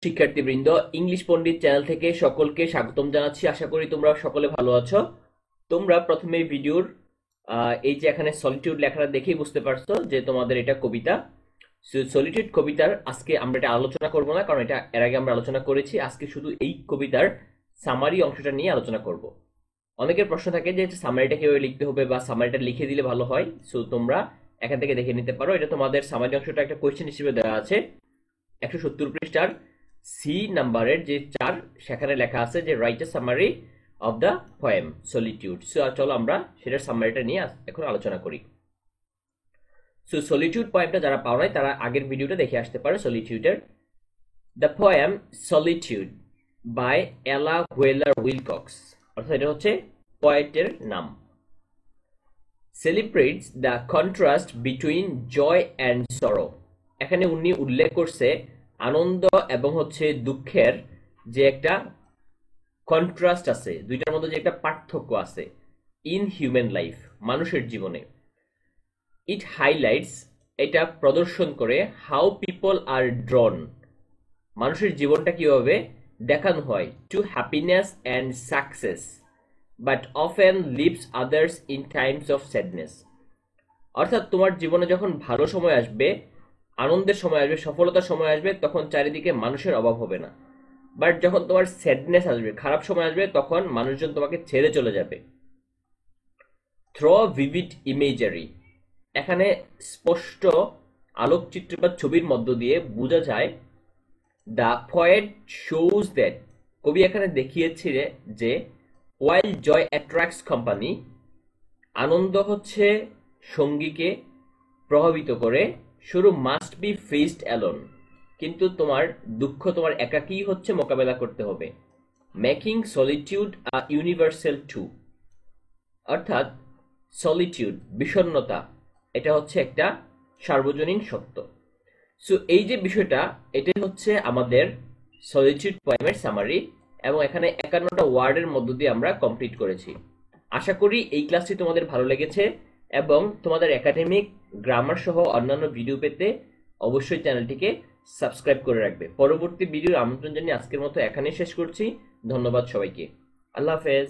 শিক্ষার্থীবৃন্দ, ইংলিশ পণ্ডিত চ্যানেল থেকে সকলকে স্বাগতম জানাচ্ছি। আশা করি তোমরা সকলে ভালো আছো। তোমরা প্রথমে ভিডিওর এই যে এখানে সলিটিউড লেখাটা দেখেই বুঝতে পারছো যে তোমাদের এটা কবিতা। সলিটিউড কবিতার আজকে আমরা এটা আলোচনা করব না, কারণ এটা এর আগে আমরা আলোচনা করেছি। আজকে শুধু এই কবিতার সামারি অংশটা নিয়ে আলোচনা করব। অনেকের প্রশ্ন থাকে যে সামারিটা কিভাবে লিখতে হবে বা সামারিটা লিখে দিলে ভালো হয়। সো তোমরা এখান থেকে দেখে নিতে পারো। এটা তোমাদের সামারি অংশটা একটা কোয়েশ্চেন হিসেবে দেওয়া আছে 170 পৃষ্ঠার সি নাম্বারের যে 4, সেখানে লেখা আছে যে write a summary of the poem solitude. So চলো আমরা সেটার সামারিটা নিয়ে এখন আলোচনা করি। সো সলিটিউড পোয়েমটা যারা পাও নাই তারা আগের ভিডিওটা দেখে আসতে পারো সলিটিউডের। The poem Solitude by Ella Wheeler Wilcox, অর্থাৎ এটা হচ্ছে পোয়েটের নাম। Celebrates the contrast between joy and sorrow. এখানে উনি উল্লেখ করছে আনন্দ এবং হচ্ছে দুঃখের যে একটা কন্ট্রাস্ট আছে, দুইটার মধ্যে যে একটা পার্থক্য আছে ইন হিউম্যান লাইফ, মানুষের জীবনে। ইট হাইলাইটস, এটা প্রদর্শন করে হাউ পিপল আর ড্রন, মানুষের জীবনটা কিভাবে দেখানো হয়, to happiness and success but often leaves others in times of sadness. অর্থাৎ তোমার জীবনে যখন ভালো সময় আসবে, আনন্দের সময় আসবে, সফলতার সময় আসবে, তখন চারিদিকে মানুষের অভাব হবে না। বাট যখন তোমার স্যাডনেস আসবে, খারাপ সময় আসবে, তখন মানুষজন তোমাকে ছেড়ে চলে যাবে। থ্রো ভিভিড ইমেজারি, এখানে স্পষ্ট আলোকচিত্র বা ছবির মধ্য দিয়ে বোঝা যায় দ্য পয়েট শোজ দ্যাট, কবি এখানে দেখিয়েছে যে ওয়াইল জয় অ্যাট্রাক্টস কোম্পানি, আনন্দ হচ্ছে সঙ্গীকে প্রভাবিত করে, শুরু মাস্ট বি ফেসড অ্যালোন, কিন্তু তোমার দুঃখ তোমার একাকী হচ্ছে মোকাবেলা করতে হবে। Making solitude a universal to, অর্থাৎ সলিটিউড বিষণ্ণতা এটা হচ্ছে একটা সার্বজনীন সত্য। সো এই যে বিষয়টা, এটাই হচ্ছে আমাদের সলিটিউড পোয়েমের সামারি, এবং এখানে 51টা ওয়ার্ডের মধ্য দিয়ে আমরা কমপ্লিট করেছি। আশা করি এই ক্লাসটি তোমাদের ভালো লেগেছে, এবং তোমাদের একাডেমিক গ্রামার সহ অন্যান্য ভিডিও পেতে অবশ্যই চ্যানেলটিকে সাবস্ক্রাইব করে রাখবে। পরবর্তী ভিডিওর আমন্ত্রণ জানিয়ে আজকের মতো এখানেই শেষ করছি। ধন্যবাদ সবাইকে। আল্লাহ হাফেজ।